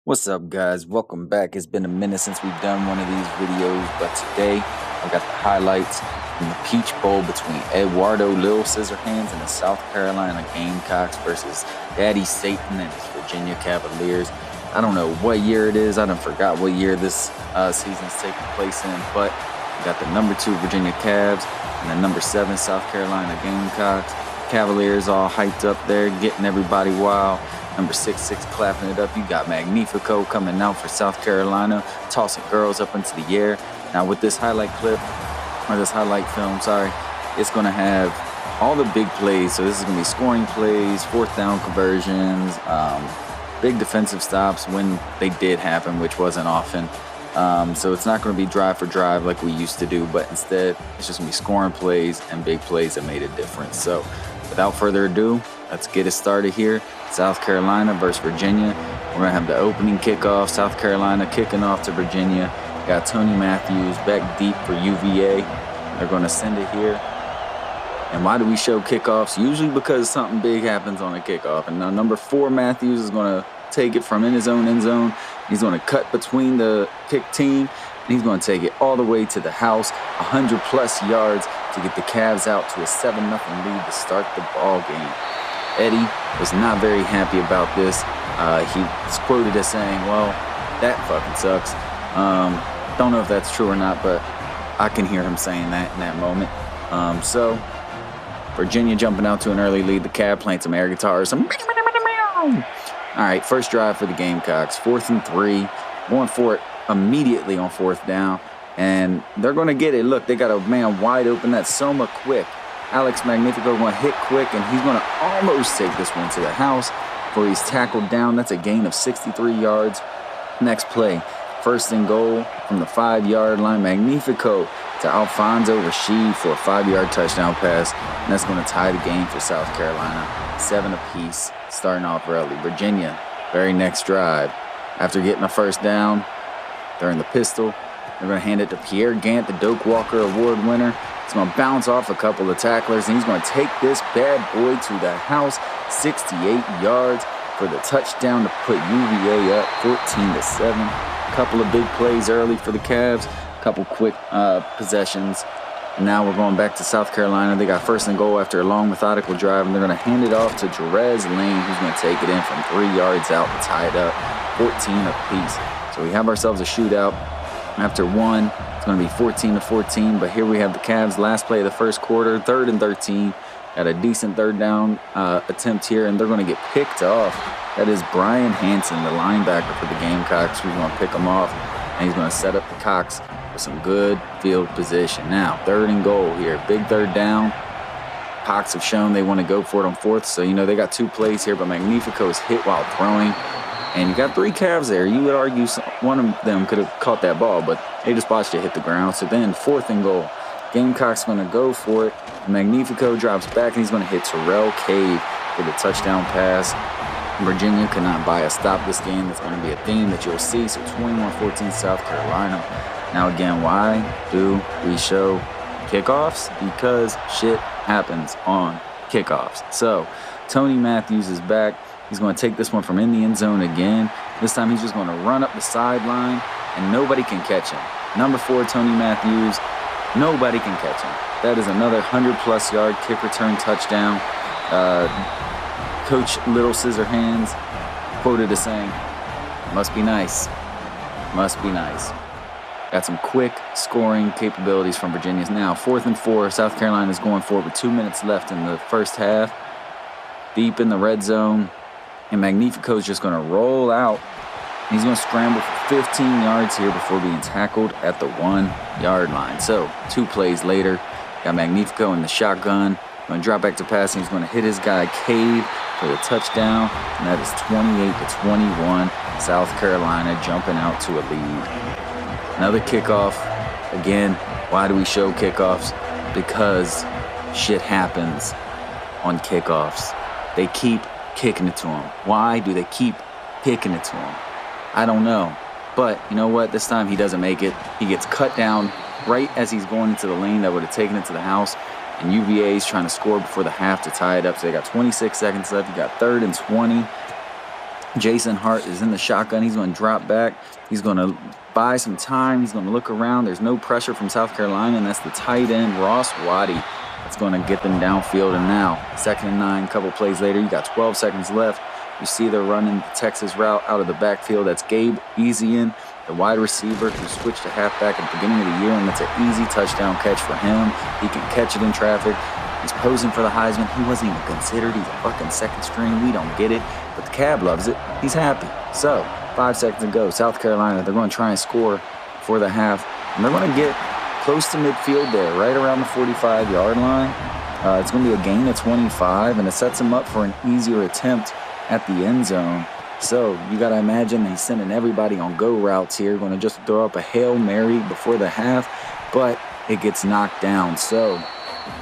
What's up, guys? Welcome back. It's been a minute since we've done one of these videos, but today I got the highlights from the Peach Bowl between Eduardo Little Scissorhands and the South Carolina Gamecocks versus Daddy Satan and his Virginia Cavaliers. I don't know what year it is. I done forgot what year this season's taking place in, but we got the number 2 Virginia Cavs and the number 7 South Carolina Gamecocks. Cavaliers all hyped up there, getting everybody wild. Number 6 clapping it up. You got Magnifico coming out for South Carolina, tossing girls up into the air. Now with this highlight clip, or this highlight film, it's going to have all the big plays. So this is going to be scoring plays, 4th down conversions, big defensive stops when they did happen, which wasn't often. So it's not going to be drive for drive like we used to do, but instead it's just going to be scoring plays and big plays that made a difference. So without further ado, let's get it started here. South Carolina versus Virginia. We're going to have the opening kickoff. South Carolina kicking off to Virginia. Got Tony Matthews back deep for UVA. They're going to send it here. And why do we show kickoffs? Usually because something big happens on a kickoff. And now number 4 Matthews is going to take it from in his own end zone. He's going to cut between the kick team. And he's going to take it all the way to the house. 100+ yards to get the Cavs out to a 7-0 lead to start the ball game. Eddie was not very happy about this. He's quoted as saying, well, that fucking sucks. Don't know if that's true or not, but I can hear him saying that in that moment. So Virginia jumping out to an early lead. The Cavs playing some air guitars. All right, first drive for the Gamecocks. 4th and 3. Going for it immediately on 4th down. And they're going to get it. Look, they got a man wide open. That's Soma Quick. Alex Magnifico going to hit quick, and he's going to almost take this one to the house before he's tackled down. That's a gain of 63 yards. Next play, 1st and goal from the 5-yard line. Magnifico to Alfonso Rashid for a 5-yard touchdown pass, and that's going to tie the game for South Carolina. 7 apiece, starting off early. Virginia, very next drive. After getting a 1st down, they're in the pistol. They're going to hand it to Pierre Gant, the Doak Walker Award winner. He's going to bounce off a couple of tacklers, and he's going to take this bad boy to the house. 68 yards for the touchdown to put UVA up 14-7. A couple of big plays early for the Cavs. A couple quick possessions. And now we're going back to South Carolina. They got 1st and goal after a long methodical drive, and they're going to hand it off to Jerez Lane, who's going to take it in from 3 yards out to tie it up 14 apiece. So we have ourselves a shootout. After one, it's going to be 14-14, but here we have the Cavs' last play of the first quarter, 3rd and 13. Got a decent 3rd down attempt here, and they're going to get picked off. That is Brian Hansen, the linebacker for the Gamecocks, who's going to pick them off, and he's going to set up the Cocks with some good field position. Now, 3rd and goal here, big 3rd down. Cocks have shown they want to go for it on 4th, so, they got 2 plays here, but Magnifico is hit while throwing. And you got 3 Cavs there. You would argue one of them could have caught that ball, but they just watched it hit the ground. So then 4th and goal. Gamecock's going to go for it. Magnifico drops back, and he's going to hit Terrell Cave for the touchdown pass. Virginia could not buy a stop this game. That's going to be a theme that you'll see. So 21-14 South Carolina. Now again, why do we show kickoffs? Because shit happens on kickoffs. So Tony Matthews is back. He's going to take this one from in the end zone again. This time he's just going to run up the sideline, and nobody can catch him. Number 4, Tony Matthews, nobody can catch him. That is another 100+ yard kick return touchdown. Coach Little Scissorhands quoted as saying, must be nice. Must be nice. Got some quick scoring capabilities from Virginia's now. 4th and 4, South Carolina is going for it with 2 minutes left in the first half. Deep in the red zone. And Magnifico is just going to roll out. He's going to scramble for 15 yards here before being tackled at the 1-yard line. So 2 plays later, got Magnifico in the shotgun. Going to drop back to passing. He's going to hit his guy Cave for the touchdown. And that is 28-21. South Carolina jumping out to a lead. Another kickoff. Again, why do we show kickoffs? Because shit happens on kickoffs. They keep kicking it to him. Why do they keep kicking it to him? I don't know. But you know what? This time he doesn't make it. He gets cut down right as he's going into the lane that would have taken it to the house. And UVA is trying to score before the half to tie it up. So they got 26 seconds left. You got 3rd and 20. Jason Hart is in the shotgun. He's going to drop back. He's going to buy some time. He's going to look around. There's no pressure from South Carolina, and that's the tight end, Ross Waddy. That's going to get them downfield. And now, 2nd and 9, a couple plays later, you got 12 seconds left. You see they're running the Texas route out of the backfield. That's Gabe Easian, the wide receiver who switched to halfback at the beginning of the year, and that's an easy touchdown catch for him. He can catch it in traffic. He's posing for the Heisman. He wasn't even considered. He's a fucking second string. We don't get it. But the Cab loves it. He's happy. So, 5 seconds to go. South Carolina, they're going to try and score for the half. And they're going to get close to midfield there, right around the 45-yard line. It's going to be a gain of 25, and it sets them up for an easier attempt at the end zone. So, you got to imagine he's sending everybody on go routes here. Going to just throw up a Hail Mary before the half, but it gets knocked down. So,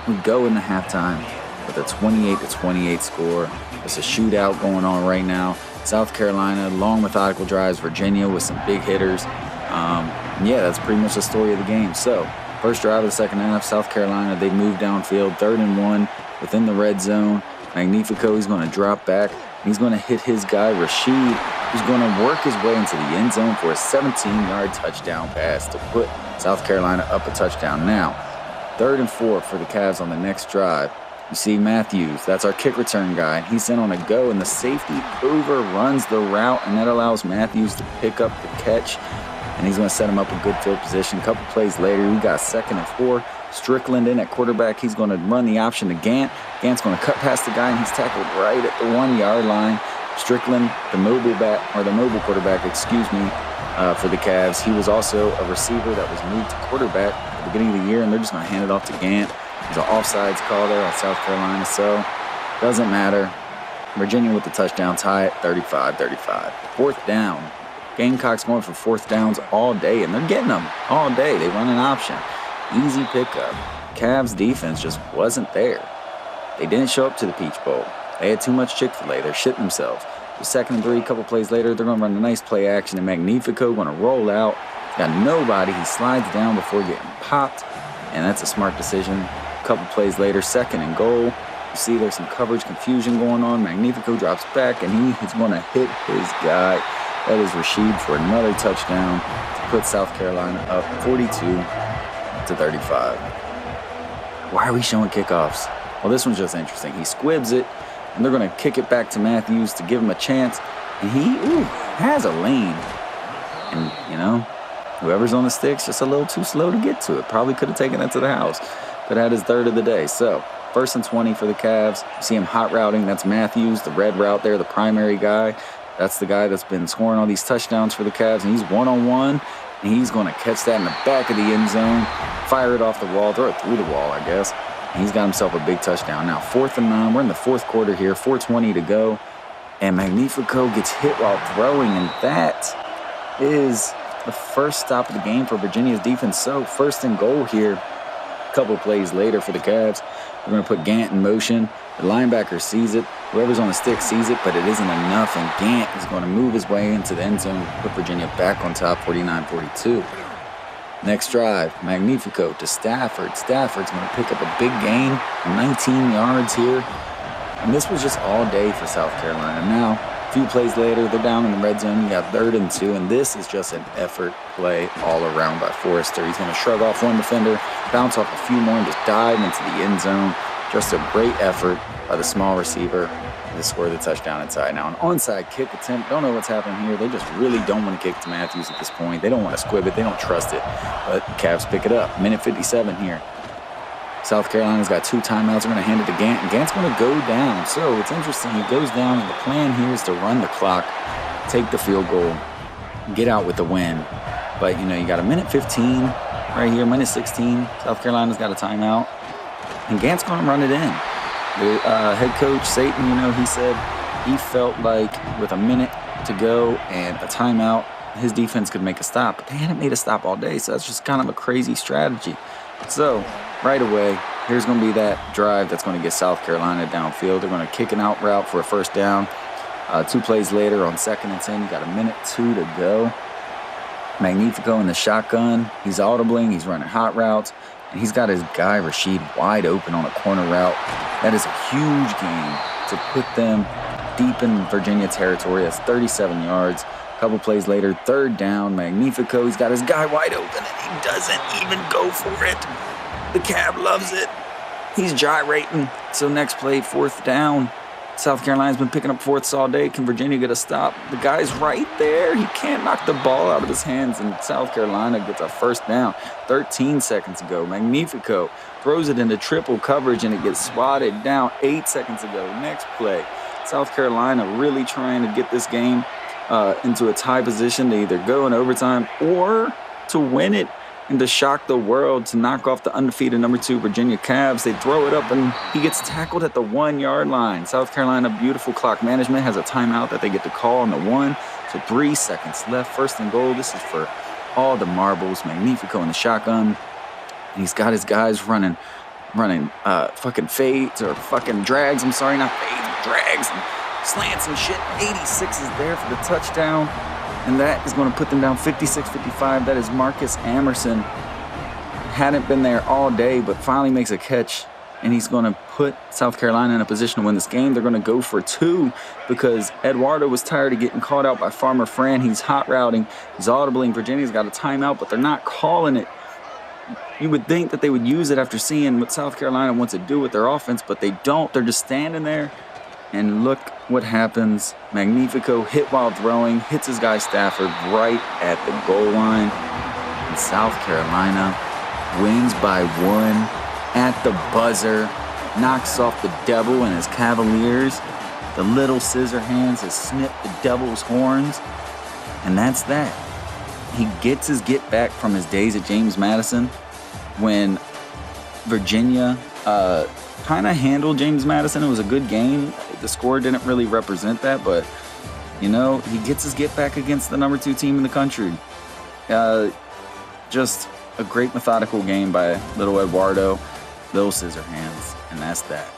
we go into halftime with a 28-28 score. It's a shootout going on right now. South Carolina, long methodical drives. Virginia with some big hitters. Yeah, that's pretty much the story of the game. So, first drive of the second half, South Carolina, they move downfield, 3rd and 1 within the red zone. Magnifico, he's going to drop back. He's going to hit his guy, Rashid, who's going to work his way into the end zone for a 17-yard touchdown pass to put South Carolina up a touchdown. Now, 3rd and 4 for the Cavs on the next drive. You see Matthews, that's our kick return guy. He's sent on a go, and the safety overruns the route, and that allows Matthews to pick up the catch, and he's going to set him up in good field position. A couple plays later, we got 2nd and 4. Strickland in at quarterback. He's going to run the option to Gant. Gant's going to cut past the guy, and he's tackled right at the 1-yard line. Strickland, the mobile quarterback, for the Cavs. He was also a receiver that was moved to quarterback at the beginning of the year, and they're just going to hand it off to Gant. There's an offsides call there on South Carolina, so doesn't matter. Virginia with the touchdown, tie it 35-35. 4th down. Gamecocks going for 4th downs all day, and they're getting them all day. They run an option. Easy pickup. Cavs defense just wasn't there. They didn't show up to the Peach Bowl. They had too much Chick-fil-A. They're shitting themselves. 2nd and 3, a couple plays later, they're going to run a nice play action, and Magnifico going to roll out. Got nobody. He slides down before getting popped, and that's a smart decision. A couple plays later, 2nd and goal. You see there's some coverage confusion going on. Magnifico drops back, and he is going to hit his guy. That is Rashid for another touchdown to put South Carolina up 42-35. Why are we showing kickoffs? Well, this one's just interesting. He squibs it, and they're going to kick it back to Matthews to give him a chance. And he has a lane. And, whoever's on the stick's just a little too slow to get to it. Probably could have taken it to the house, but had his 3rd of the day. So, 1st and 20 for the Cavs. You see him hot routing. That's Matthews, the red route there, the primary guy. That's the guy that's been scoring all these touchdowns for the Cavs, and he's one-on-one, and he's going to catch that in the back of the end zone, fire it off the wall, throw it through the wall, I guess. And he's got himself a big touchdown. Now, 4th and 9, we're in the 4th quarter here, 4:20 to go, and Magnifico gets hit while throwing, and that is the first stop of the game for Virginia's defense. So, 1st and goal here, a couple plays later for the Cavs. We're going to put Gant in motion. The linebacker sees it. Whoever's on the stick sees it, but it isn't enough, and Gant is going to move his way into the end zone, put Virginia back on top, 49-42. Next drive, Magnifico to Stafford. Stafford's going to pick up a big gain, 19 yards here. And this was just all day for South Carolina. Now, a few plays later, they're down in the red zone. You got 3rd and 2, and this is just an effort play all around by Forrester. He's going to shrug off one defender, bounce off a few more, and just dive into the end zone. Just a great effort by the small receiver to score the touchdown inside. Now, an onside kick attempt. Don't know what's happening here. They just really don't want to kick to Matthews at this point. They don't want to squib it. They don't trust it. But Cavs pick it up. Minute 57 here. South Carolina's got 2 timeouts. They're going to hand it to Gant, and Gant's going to go down. So it's interesting. He goes down, and the plan here is to run the clock, take the field goal, get out with the win. But, you got a minute 15 right here, minute 16. South Carolina's got a timeout. And Gant's going to run it in. The head coach, Satan, he said he felt like with a minute to go and a timeout, his defense could make a stop. But they hadn't made a stop all day, so that's just kind of a crazy strategy. So, right away, here's going to be that drive that's going to get South Carolina downfield. They're going to kick an out route for a 1st down. 2 plays later on 2nd and 10, you got a minute 2 to go. Magnifico in the shotgun. He's audibling. He's running hot routes. And he's got his guy, Rashid, wide open on a corner route. That is a huge gain to put them deep in Virginia territory. That's 37 yards. A couple plays later, 3rd down, Magnifico. He's got his guy wide open, and he doesn't even go for it. The Cab loves it. He's gyrating. So next play, 4th down. South Carolina's been picking up 4ths all day. Can Virginia get a stop? The guy's right there. He can't knock the ball out of his hands, and South Carolina gets a 1st down. 13 seconds ago, Magnifico throws it into triple coverage, and it gets swatted down 8 seconds ago. Next play, South Carolina really trying to get this game into a tie position to either go in overtime or to win it and to shock the world, to knock off the undefeated number 2 Virginia Cavs. They throw it up, and he gets tackled at the 1-yard line. South Carolina, beautiful clock management, has a timeout that they get to call on the 1. So 3 seconds left, 1st and goal. This is for all the marbles. Magnifico in the shotgun. And he's got his guys running fucking fades or fucking drags. I'm sorry, not fades, but drags and slants and shit. 86 is there for the touchdown. And that is going to put them down 56-55. That is Marcus Amerson. Hadn't been there all day, but finally makes a catch. And he's going to put South Carolina in a position to win this game. They're going to go for 2 because Eduardo was tired of getting called out by Farmer Fran. He's hot routing. He's audibling. Virginia's got a timeout, but they're not calling it. You would think that they would use it after seeing what South Carolina wants to do with their offense, but they don't. They're just standing there. And look what happens. Magnifico hit while throwing, hits his guy Stafford right at the goal line. And South Carolina wins by 1 at the buzzer, knocks off the devil and his Cavaliers. The little scissor hands has snipped the devil's horns. And that's that. He gets his get back from his days at James Madison when Virginia kind of handled James Madison. It was a good game. The score didn't really represent that, but, you know, he gets his get back against the number 2 team in the country. Just a great methodical game by little Eduardo, little scissor hands, and that's that.